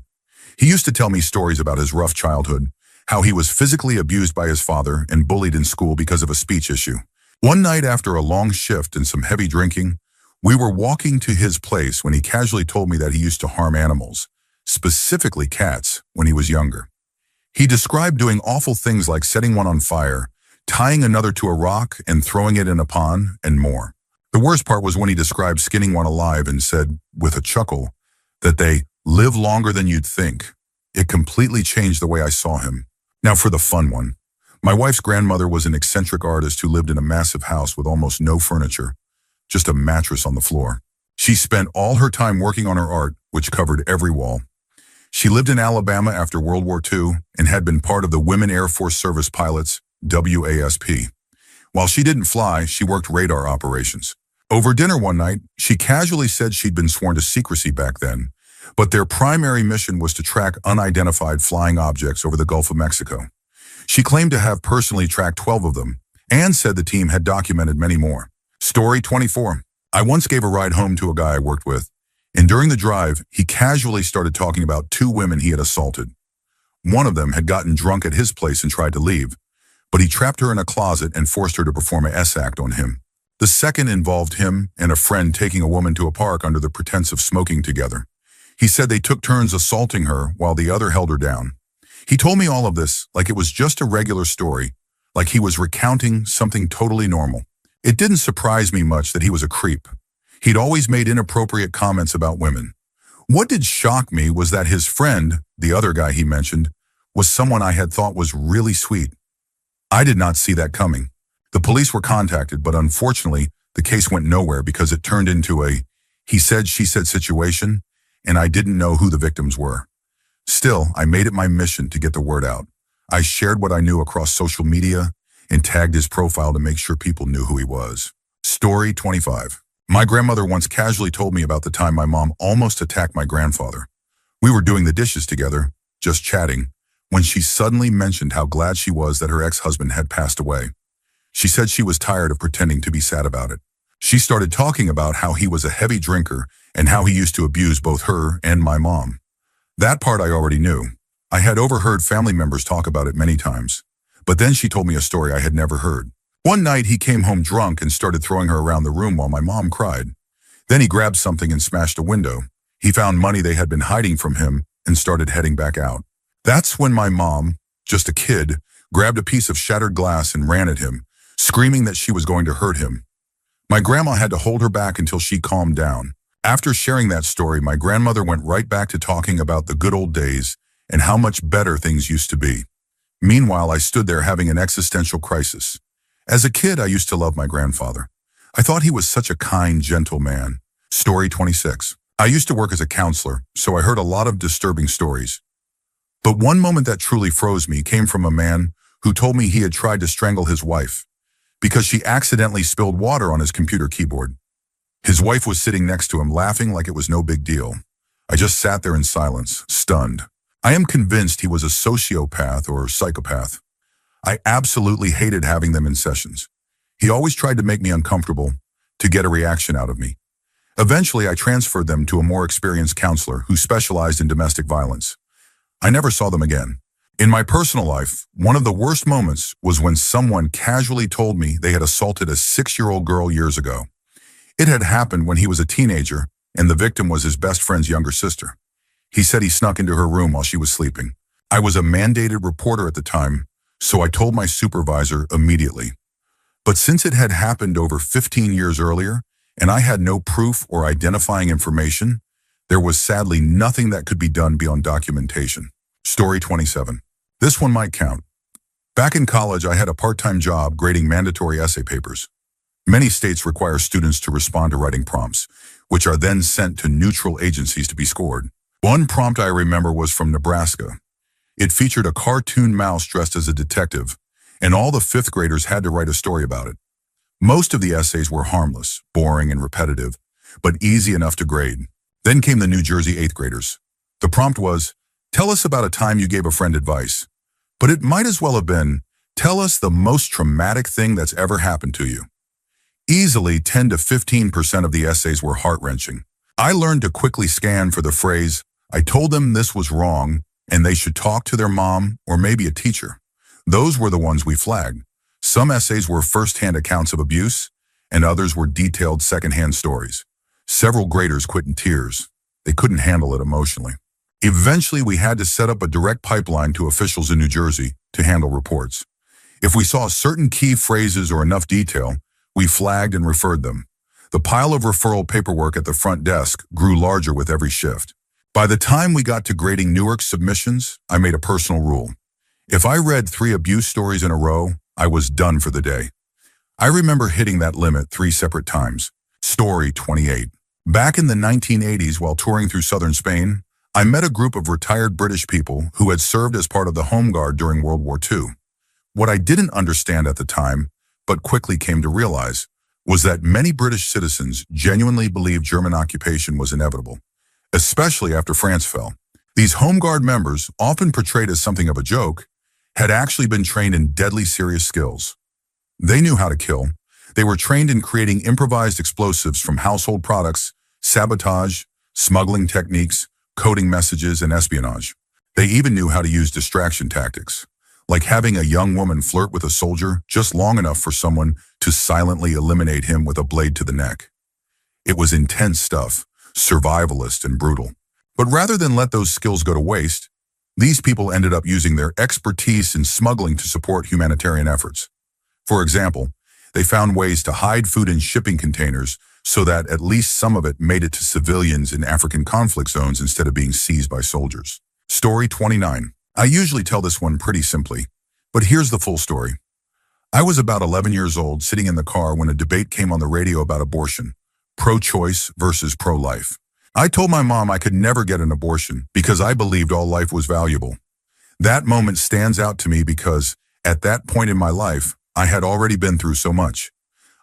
He used to tell me stories about his rough childhood, how he was physically abused by his father and bullied in school because of a speech issue. One night after a long shift and some heavy drinking, we were walking to his place when he casually told me that he used to harm animals, specifically cats, when he was younger. He described doing awful things like setting one on fire, tying another to a rock and throwing it in a pond, and more. The worst part was when he described skinning one alive and said, with a chuckle, that they live longer than you'd think. It completely changed the way I saw him. Now for the fun one. My wife's grandmother was an eccentric artist who lived in a massive house with almost no furniture, just a mattress on the floor. She spent all her time working on her art, which covered every wall. She lived in Alabama after World War II and had been part of the Women Air Force Service Pilots, WASP. While she didn't fly, she worked radar operations. Over dinner one night, she casually said she'd been sworn to secrecy back then, but their primary mission was to track unidentified flying objects over the Gulf of Mexico. She claimed to have personally tracked 12 of them and said the team had documented many more. Story 24. I once gave a ride home to a guy I worked with, and during the drive, he casually started talking about 2 women he had assaulted. One of them had gotten drunk at his place and tried to leave, but he trapped her in a closet and forced her to perform a S-act on him. The second involved him and a friend taking a woman to a park under the pretense of smoking together. He said they took turns assaulting her while the other held her down. He told me all of this like it was just a regular story, like he was recounting something totally normal. It didn't surprise me much that he was a creep. He'd always made inappropriate comments about women. What did shock me was that his friend, the other guy he mentioned, was someone I had thought was really sweet. I did not see that coming. The police were contacted, but unfortunately, the case went nowhere because it turned into a he said, she said situation, and I didn't know who the victims were. Still, I made it my mission to get the word out. I shared what I knew across social media and tagged his profile to make sure people knew who he was. Story 25. My grandmother once casually told me about the time my mom almost attacked my grandfather. We were doing the dishes together, just chatting, when she suddenly mentioned how glad she was that her ex-husband had passed away. She said she was tired of pretending to be sad about it. She started talking about how he was a heavy drinker and how he used to abuse both her and my mom. That part I already knew. I had overheard family members talk about it many times. But then she told me a story I had never heard. One night he came home drunk and started throwing her around the room while my mom cried. Then he grabbed something and smashed a window. He found money they had been hiding from him and started heading back out. That's when my mom, just a kid, grabbed a piece of shattered glass and ran at him, screaming that she was going to hurt him. My grandma had to hold her back until she calmed down. After sharing that story, my grandmother went right back to talking about the good old days and how much better things used to be. Meanwhile, I stood there having an existential crisis. As a kid, I used to love my grandfather. I thought he was such a kind, gentle man. Story 26. I used to work as a counselor, so I heard a lot of disturbing stories. But one moment that truly froze me came from a man who told me he had tried to strangle his wife because she accidentally spilled water on his computer keyboard. His wife was sitting next to him, laughing like it was no big deal. I just sat there in silence, stunned. I am convinced he was a sociopath or psychopath. I absolutely hated having them in sessions. He always tried to make me uncomfortable, to get a reaction out of me. Eventually, I transferred them to a more experienced counselor who specialized in domestic violence. I never saw them again. In my personal life, one of the worst moments was when someone casually told me they had assaulted a 6-year-old girl years ago. It had happened when he was a teenager, and the victim was his best friend's younger sister. He said he snuck into her room while she was sleeping. I was a mandated reporter at the time, so I told my supervisor immediately. But since it had happened over 15 years earlier, and I had no proof or identifying information, there was sadly nothing that could be done beyond documentation. Story 27. This one might count. Back in college, I had a part-time job grading mandatory essay papers. Many states require students to respond to writing prompts, which are then sent to neutral agencies to be scored. One prompt I remember was from Nebraska. It featured a cartoon mouse dressed as a detective, and all the 5th graders had to write a story about it. Most of the essays were harmless, boring, and repetitive, but easy enough to grade. Then came the New Jersey 8th graders. The prompt was, tell us about a time you gave a friend advice. But it might as well have been, tell us the most traumatic thing that's ever happened to you. Easily 10 to 15% of the essays were heart-wrenching. I learned to quickly scan for the phrase, I told them this was wrong, and they should talk to their mom or maybe a teacher. Those were the ones we flagged. Some essays were first-hand accounts of abuse, and others were detailed second-hand stories. Several graders quit in tears. They couldn't handle it emotionally. Eventually, we had to set up a direct pipeline to officials in New Jersey to handle reports. If we saw certain key phrases or enough detail, we flagged and referred them. The pile of referral paperwork at the front desk grew larger with every shift. By the time we got to grading Newark's submissions, I made a personal rule. If I read 3 abuse stories in a row, I was done for the day. I remember hitting that limit 3 separate times. Story 28. Back in the 1980s, while touring through southern Spain, I met a group of retired British people who had served as part of the Home Guard during World War II. What I didn't understand at the time, but quickly came to realize, was that many British citizens genuinely believed German occupation was inevitable, especially after France fell. These Home Guard members, often portrayed as something of a joke, had actually been trained in deadly serious skills. They knew how to kill. They were trained in creating improvised explosives from household products, sabotage, smuggling techniques, coding messages, and espionage. They even knew how to use distraction tactics, like having a young woman flirt with a soldier just long enough for someone to silently eliminate him with a blade to the neck. It was intense stuff, survivalist and brutal. But rather than let those skills go to waste, these people ended up using their expertise in smuggling to support humanitarian efforts. For example, they found ways to hide food in shipping containers so that at least some of it made it to civilians in African conflict zones instead of being seized by soldiers. Story 29. I usually tell this one pretty simply, but here's the full story. I was about 11 years old, sitting in the car when a debate came on the radio about abortion, pro-choice versus pro-life. I told my mom I could never get an abortion because I believed all life was valuable. That moment stands out to me because, at that point in my life, I had already been through so much.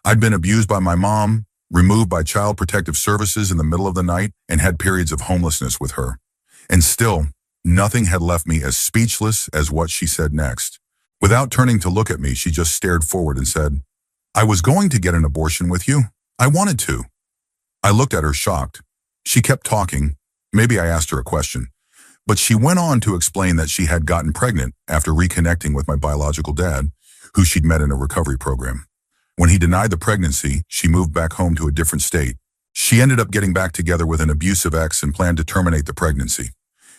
I'd been abused by my mom, removed by Child Protective Services in the middle of the night, and had periods of homelessness with her. And still, nothing had left me as speechless as what she said next. Without turning to look at me, she just stared forward and said, I was going to get an abortion with you. I wanted to. I looked at her shocked. She kept talking. Maybe I asked her a question. But she went on to explain that she had gotten pregnant after reconnecting with my biological dad, who she'd met in a recovery program. When he denied the pregnancy, she moved back home to a different state, She ended up getting back together with an abusive ex and planned to terminate the pregnancy.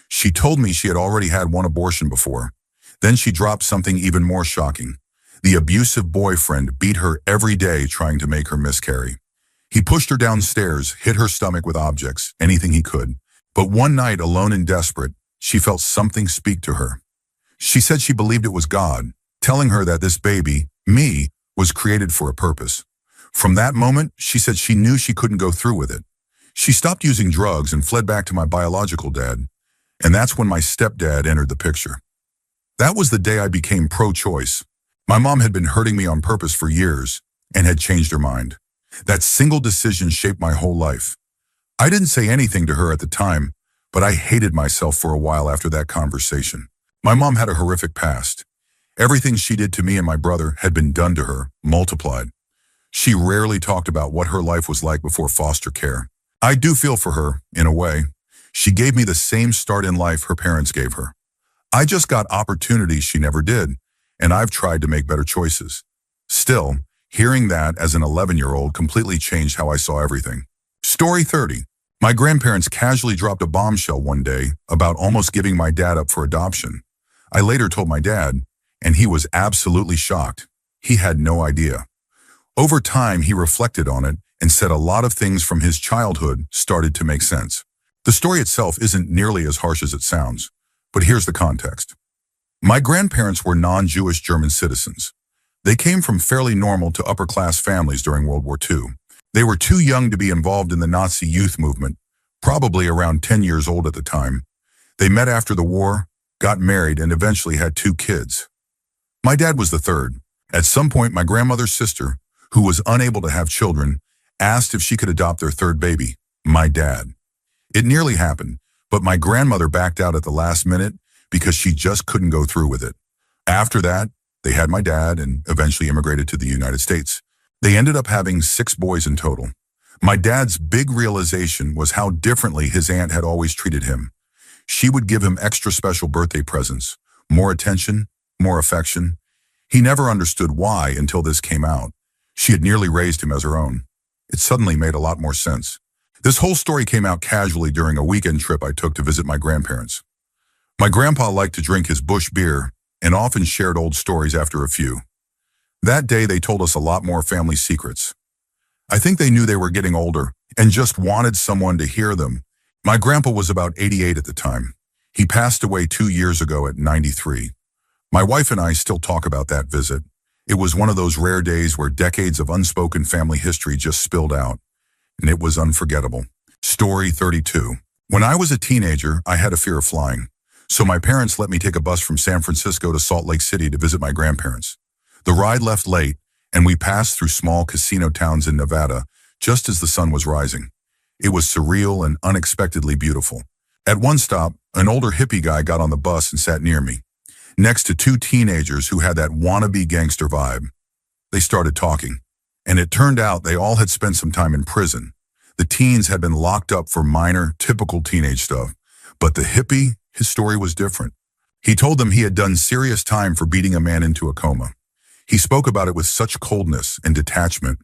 She told me she had already had one abortion before. Then she dropped something even more shocking. The abusive boyfriend beat her every day trying to make her miscarry. He pushed her downstairs, hit her stomach with objects, anything he could. But one night, alone and desperate, she felt something speak to her. She said she believed it was God, telling her that this baby, me, was created for a purpose. From that moment, she said she knew she couldn't go through with it. She stopped using drugs and fled back to my biological dad. And that's when my stepdad entered the picture. That was the day I became pro-choice. My mom had been hurting me on purpose for years and had changed her mind. That single decision shaped my whole life. I didn't say anything to her at the time, but I hated myself for a while after that conversation. My mom had a horrific past. Everything she did to me and my brother had been done to her, multiplied. She rarely talked about what her life was like before foster care. I do feel for her, in a way. She gave me the same start in life her parents gave her. I just got opportunities she never did, and I've tried to make better choices. Still, hearing that as an 11-year-old completely changed how I saw everything. Story 30. My grandparents casually dropped a bombshell one day about almost giving my dad up for adoption. I later told my dad, and he was absolutely shocked. He had no idea. Over time, he reflected on it and said a lot of things from his childhood started to make sense. The story itself isn't nearly as harsh as it sounds, but here's the context. My grandparents were non-Jewish German citizens. They came from fairly normal to upper-class families during World War II. They were too young to be involved in the Nazi youth movement, probably around 10 years old at the time. They met after the war, got married, and eventually had 2 kids. My dad was the third. At some point, my grandmother's sister, who was unable to have children, asked if she could adopt their third baby, my dad. It nearly happened, but my grandmother backed out at the last minute because she just couldn't go through with it. After that, they had my dad and eventually immigrated to the United States. They ended up having 6 boys in total. My dad's big realization was how differently his aunt had always treated him. She would give him extra special birthday presents, more attention, more affection. He never understood why until this came out. She had nearly raised him as her own. It suddenly made a lot more sense. This whole story came out casually during a weekend trip I took to visit my grandparents. My grandpa liked to drink his Busch beer and often shared old stories after a few. That day, they told us a lot more family secrets. I think they knew they were getting older and just wanted someone to hear them. My grandpa was about 88 at the time. He passed away 2 years ago at 93. My wife and I still talk about that visit. It was one of those rare days where decades of unspoken family history just spilled out, and it was unforgettable. Story 32. When I was a teenager, I had a fear of flying. So my parents let me take a bus from San Francisco to Salt Lake City to visit my grandparents. The ride left late, and we passed through small casino towns in Nevada just as the sun was rising. It was surreal and unexpectedly beautiful. At one stop, an older hippie guy got on the bus and sat near me, next to 2 teenagers who had that wannabe gangster vibe. They started talking, and it turned out they all had spent some time in prison. The teens had been locked up for minor, typical teenage stuff, but the hippie, his story was different. He told them he had done serious time for beating a man into a coma. He spoke about it with such coldness and detachment,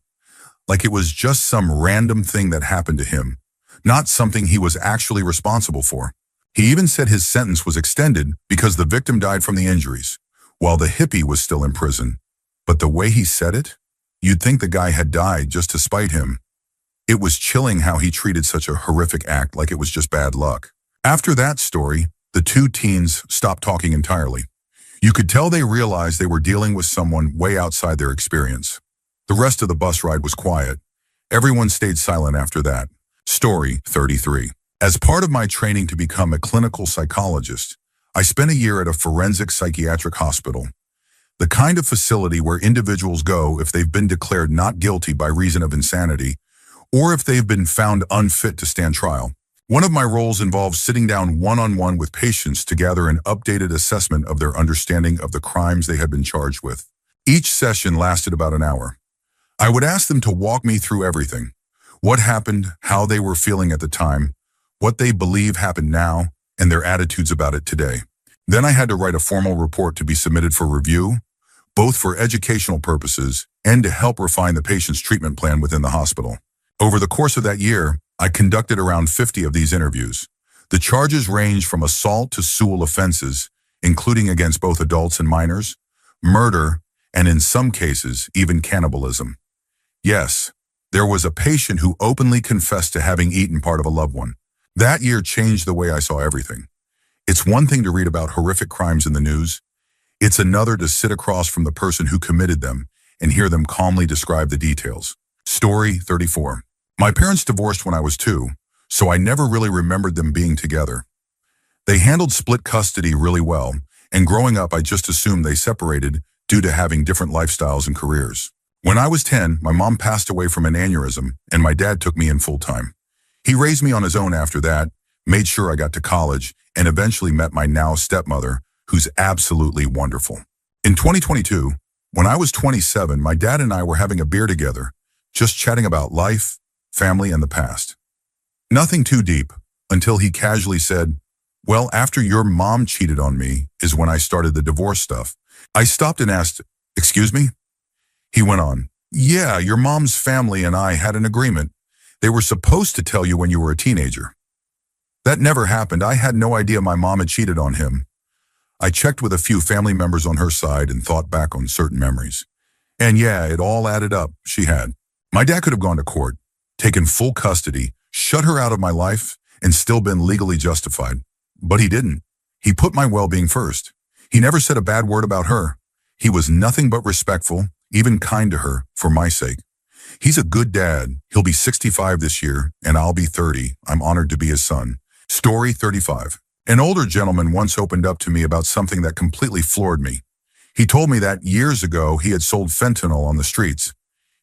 like it was just some random thing that happened to him, not something he was actually responsible for. He even said his sentence was extended because the victim died from the injuries, while the hippie was still in prison. But the way he said it, you'd think the guy had died just to spite him. It was chilling how he treated such a horrific act like it was just bad luck. After that story, the 2 teens stopped talking entirely. You could tell they realized they were dealing with someone way outside their experience. The rest of the bus ride was quiet. Everyone stayed silent after that. Story 33. As part of my training to become a clinical psychologist, I spent a year at a forensic psychiatric hospital, the kind of facility where individuals go if they've been declared not guilty by reason of insanity, or if they've been found unfit to stand trial. One of my roles involved sitting down one-on-one with patients to gather an updated assessment of their understanding of the crimes they had been charged with. Each session lasted about an hour. I would ask them to walk me through everything: what happened, how they were feeling at the time, what they believe happened now, and their attitudes about it today. Then I had to write a formal report to be submitted for review, both for educational purposes and to help refine the patient's treatment plan within the hospital. Over the course of that year, I conducted around 50 of these interviews. The charges range from assault to sexual offenses, including against both adults and minors, murder, and in some cases, even cannibalism. Yes, there was a patient who openly confessed to having eaten part of a loved one. That year changed the way I saw everything. It's one thing to read about horrific crimes in the news. It's another to sit across from the person who committed them and hear them calmly describe the details. Story 34. My parents divorced when I was 2, so I never really remembered them being together. They handled split custody really well, and growing up I just assumed they separated due to having different lifestyles and careers. When I was 10, my mom passed away from an aneurysm, and my dad took me in full-time. He raised me on his own after that, made sure I got to college, and eventually met my now stepmother, who's absolutely wonderful. In 2022, when I was 27, my dad and I were having a beer together, just chatting about life, family, and the past. Nothing too deep, until he casually said, "Well, after your mom cheated on me is when I started the divorce stuff." I stopped and asked, "Excuse me?" He went on, "Yeah, your mom's family and I had an agreement. They were supposed to tell you when you were a teenager." That never happened. I had no idea my mom had cheated on him. I checked with a few family members on her side and thought back on certain memories. And yeah, it all added up. She had. My dad could have gone to court, taken full custody, shut her out of my life, and still been legally justified. But he didn't. He put my well-being first. He never said a bad word about her. He was nothing but respectful, even kind to her, for my sake. He's a good dad. He'll be 65 this year, and I'll be 30. I'm honored to be his son. Story 35. An older gentleman once opened up to me about something that completely floored me. He told me that years ago he had sold fentanyl on the streets.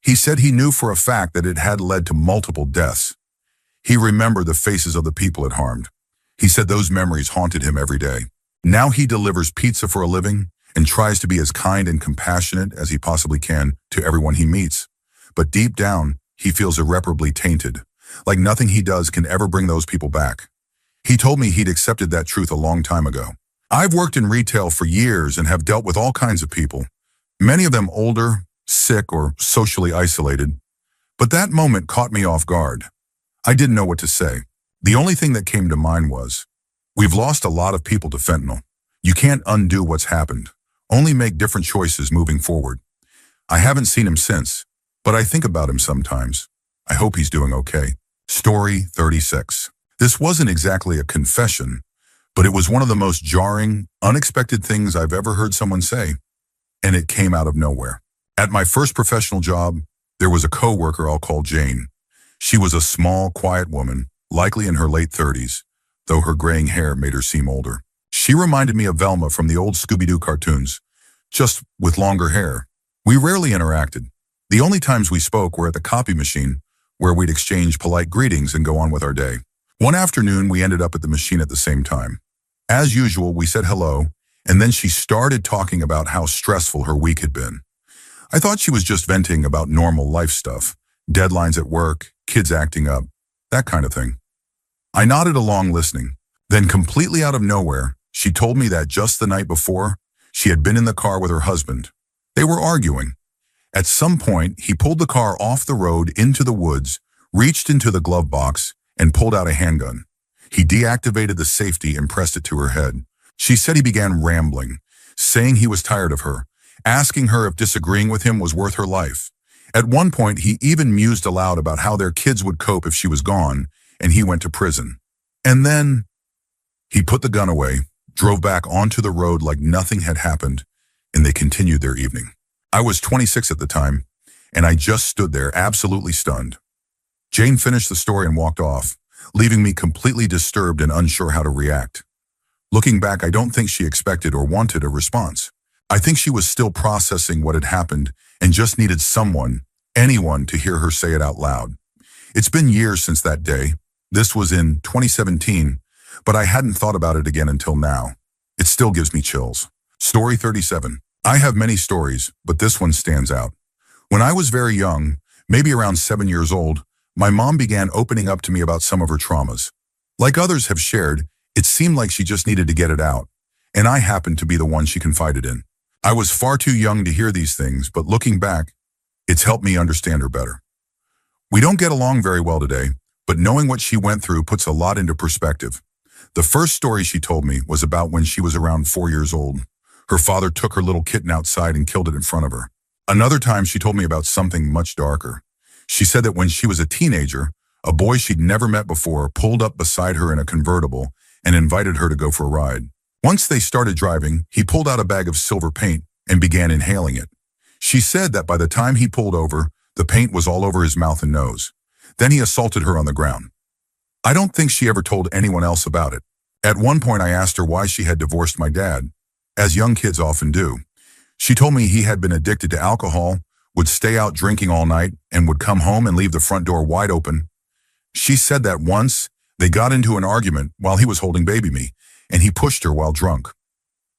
He said he knew for a fact that it had led to multiple deaths. He remembered the faces of the people it harmed. He said those memories haunted him every day. Now he delivers pizza for a living and tries to be as kind and compassionate as he possibly can to everyone he meets. But deep down, he feels irreparably tainted, like nothing he does can ever bring those people back. He told me he'd accepted that truth a long time ago. I've worked in retail for years and have dealt with all kinds of people, many of them older, sick, or socially isolated. But that moment caught me off guard. I didn't know what to say. The only thing that came to mind was, we've lost a lot of people to fentanyl. You can't undo what's happened, only make different choices moving forward. I haven't seen him since, but I think about him sometimes. I hope he's doing okay. Story 36. This wasn't exactly a confession, but it was one of the most jarring, unexpected things I've ever heard someone say, and it came out of nowhere. At my first professional job, there was a coworker I'll call Jane. She was a small, quiet woman, likely in her late 30s, though her graying hair made her seem older. She reminded me of Velma from the old Scooby-Doo cartoons, just with longer hair. We rarely interacted. The only times we spoke were at the copy machine, where we'd exchange polite greetings and go on with our day. One afternoon, we ended up at the machine at the same time. As usual, we said hello, and then she started talking about how stressful her week had been. I thought she was just venting about normal life stuff, deadlines at work, kids acting up, that kind of thing. I nodded along listening. Then completely out of nowhere, she told me that just the night before, she had been in the car with her husband. They were arguing. At some point, he pulled the car off the road into the woods, reached into the glove box, and pulled out a handgun. He deactivated the safety and pressed it to her head. She said he began rambling, saying he was tired of her, asking her if disagreeing with him was worth her life. At one point, he even mused aloud about how their kids would cope if she was gone, and he went to prison. And then he put the gun away, drove back onto the road like nothing had happened, and they continued their evening. I was 26 at the time, and I just stood there absolutely stunned. Jane finished the story and walked off, leaving me completely disturbed and unsure how to react. Looking back, I don't think she expected or wanted a response. I think she was still processing what had happened and just needed someone, anyone, to hear her say it out loud. It's been years since that day. This was in 2017, but I hadn't thought about it again until now. It still gives me chills. Story 37. I have many stories, but this one stands out. When I was very young, maybe around 7 years old, my mom began opening up to me about some of her traumas. Like others have shared, it seemed like she just needed to get it out, and I happened to be the one she confided in. I was far too young to hear these things, but looking back, it's helped me understand her better. We don't get along very well today, but knowing what she went through puts a lot into perspective. The first story she told me was about when she was around 4 years old. Her father took her little kitten outside and killed it in front of her. Another time she told me about something much darker. She said that when she was a teenager, a boy she'd never met before pulled up beside her in a convertible and invited her to go for a ride. Once they started driving, he pulled out a bag of silver paint and began inhaling it. She said that by the time he pulled over, the paint was all over his mouth and nose. Then he assaulted her on the ground. I don't think she ever told anyone else about it. At one point I asked her why she had divorced my dad, as young kids often do. She told me he had been addicted to alcohol, would stay out drinking all night, and would come home and leave the front door wide open. She said that once they got into an argument while he was holding baby me, and he pushed her while drunk.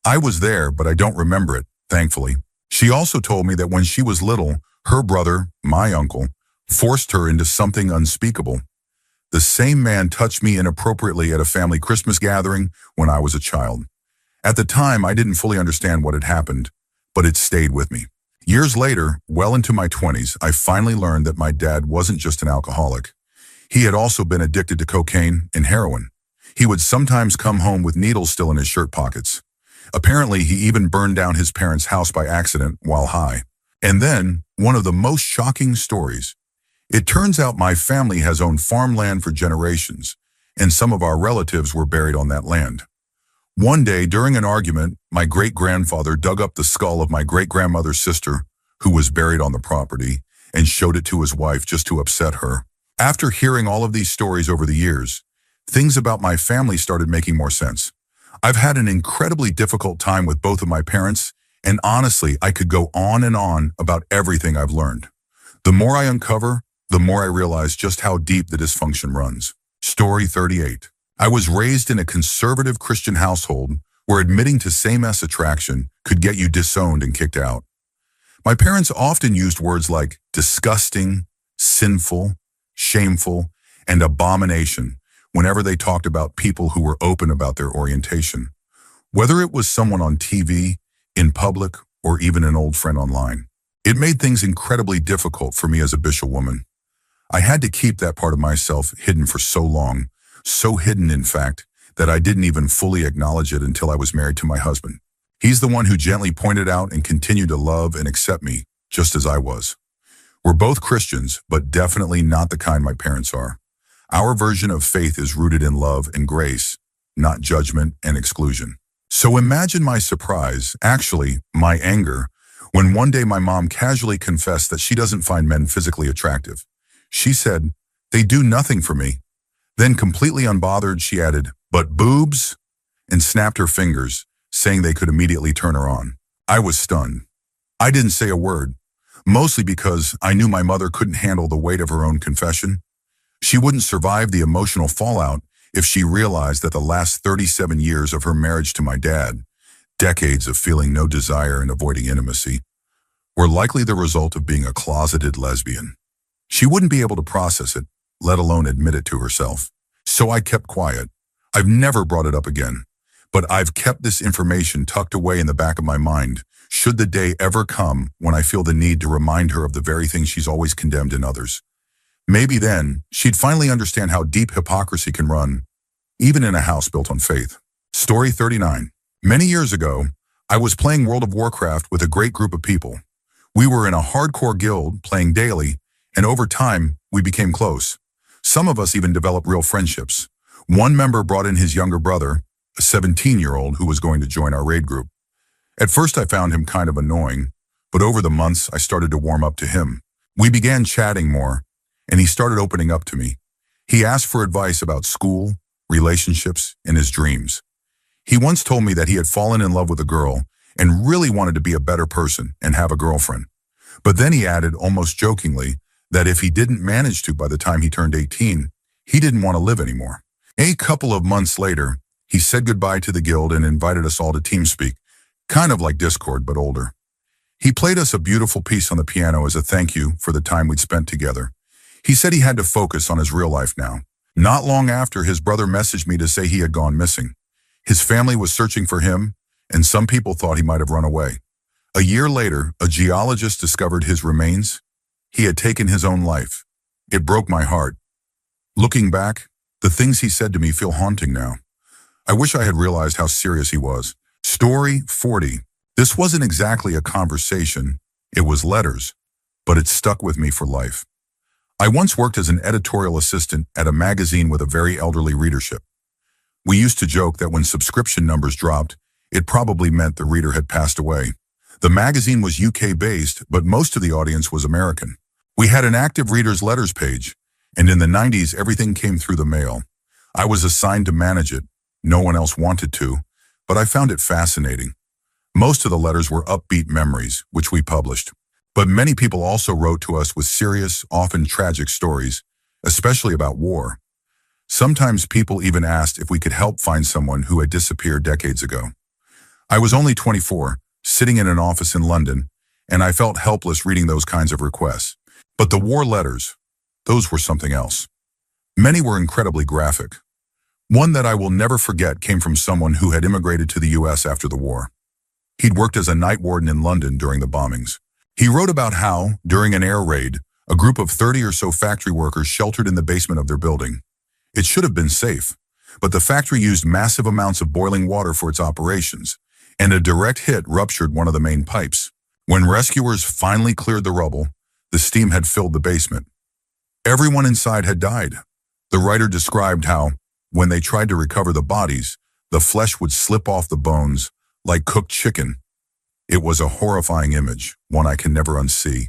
I was there, but I don't remember it, thankfully. She also told me that when she was little, her brother, my uncle, forced her into something unspeakable. The same man touched me inappropriately at a family Christmas gathering when I was a child. At the time, I didn't fully understand what had happened, but it stayed with me. Years later, well into my 20s, I finally learned that my dad wasn't just an alcoholic. He had also been addicted to cocaine and heroin. He would sometimes come home with needles still in his shirt pockets. Apparently, he even burned down his parents' house by accident while high. And then, one of the most shocking stories. It turns out my family has owned farmland for generations, and some of our relatives were buried on that land. One day, during an argument, my great-grandfather dug up the skull of my great-grandmother's sister, who was buried on the property, and showed it to his wife just to upset her. After hearing all of these stories over the years, things about my family started making more sense. I've had an incredibly difficult time with both of my parents, and honestly, I could go on and on about everything I've learned. The more I uncover, the more I realize just how deep the dysfunction runs. Story 38. I was raised in a conservative Christian household where admitting to same-sex attraction could get you disowned and kicked out. My parents often used words like disgusting, sinful, shameful, and abomination whenever they talked about people who were open about their orientation. Whether it was someone on TV, in public, or even an old friend online. It made things incredibly difficult for me as a bishop woman. I had to keep that part of myself hidden for so long, so hidden in fact, that I didn't even fully acknowledge it until I was married to my husband. He's the one who gently pointed out and continued to love and accept me, just as I was. We're both Christians, but definitely not the kind my parents are. Our version of faith is rooted in love and grace, not judgment and exclusion. So imagine my surprise, actually, my anger, when one day my mom casually confessed that she doesn't find men physically attractive. She said, "They do nothing for me." Then, completely unbothered, she added, "But boobs?" and snapped her fingers, saying they could immediately turn her on. I was stunned. I didn't say a word, mostly because I knew my mother couldn't handle the weight of her own confession. She wouldn't survive the emotional fallout if she realized that the last 37 years of her marriage to my dad, decades of feeling no desire and avoiding intimacy, were likely the result of being a closeted lesbian. She wouldn't be able to process it, let alone admit it to herself. So I kept quiet. I've never brought it up again, but I've kept this information tucked away in the back of my mind, should the day ever come when I feel the need to remind her of the very thing she's always condemned in others. Maybe then, she'd finally understand how deep hypocrisy can run, even in a house built on faith. Story 39. Many years ago, I was playing World of Warcraft with a great group of people. We were in a hardcore guild, playing daily, and over time, we became close. Some of us even developed real friendships. One member brought in his younger brother, a 17-year-old who was going to join our raid group. At first, I found him kind of annoying, but over the months, I started to warm up to him. We began chatting more, and he started opening up to me. He asked for advice about school, relationships, and his dreams. He once told me that he had fallen in love with a girl and really wanted to be a better person and have a girlfriend. But then he added, almost jokingly, that if he didn't manage to by the time he turned 18, he didn't want to live anymore. A couple of months later, he said goodbye to the guild and invited us all to TeamSpeak, kind of like Discord, but older. He played us a beautiful piece on the piano as a thank you for the time we'd spent together. He said he had to focus on his real life now. Not long after, his brother messaged me to say he had gone missing. His family was searching for him, and some people thought he might have run away. A year later, a geologist discovered his remains. He had taken his own life. It broke my heart. Looking back, the things he said to me feel haunting now. I wish I had realized how serious he was. Story 40. This wasn't exactly a conversation, it was letters, but it stuck with me for life. I once worked as an editorial assistant at a magazine with a very elderly readership. We used to joke that when subscription numbers dropped, it probably meant the reader had passed away. The magazine was UK-based, but most of the audience was American. We had an active readers' letters page, and in the 90s, everything came through the mail. I was assigned to manage it. No one else wanted to, but I found it fascinating. Most of the letters were upbeat memories, which we published. But many people also wrote to us with serious, often tragic stories, especially about war. Sometimes people even asked if we could help find someone who had disappeared decades ago. I was only 24, sitting in an office in London, and I felt helpless reading those kinds of requests. But the war letters, those were something else. Many were incredibly graphic. One that I will never forget came from someone who had immigrated to the US after the war. He'd worked as a night warden in London during the bombings. He wrote about how, during an air raid, a group of 30 or so factory workers sheltered in the basement of their building. It should have been safe, but the factory used massive amounts of boiling water for its operations, and a direct hit ruptured one of the main pipes. When rescuers finally cleared the rubble, the steam had filled the basement. Everyone inside had died. The writer described how, when they tried to recover the bodies, the flesh would slip off the bones like cooked chicken. It was a horrifying image, one I can never unsee,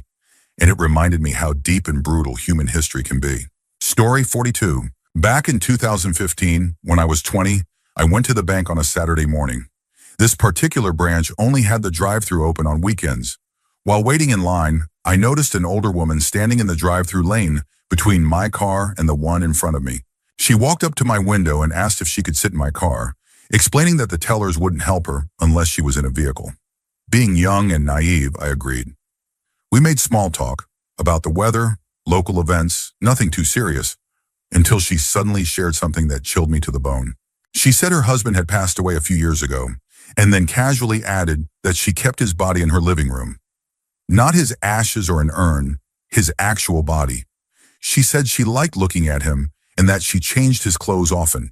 and it reminded me how deep and brutal human history can be. Story 42. Back in 2015, when I was 20, I went to the bank on a Saturday morning. This particular branch only had the drive-thru open on weekends. While waiting in line, I noticed an older woman standing in the drive-thru lane between my car and the one in front of me. She walked up to my window and asked if she could sit in my car, explaining that the tellers wouldn't help her unless she was in a vehicle. Being young and naive, I agreed. We made small talk about the weather, local events, nothing too serious, until she suddenly shared something that chilled me to the bone. She said her husband had passed away a few years ago, and then casually added that she kept his body in her living room. Not his ashes or an urn, his actual body. She said she liked looking at him and that she changed his clothes often.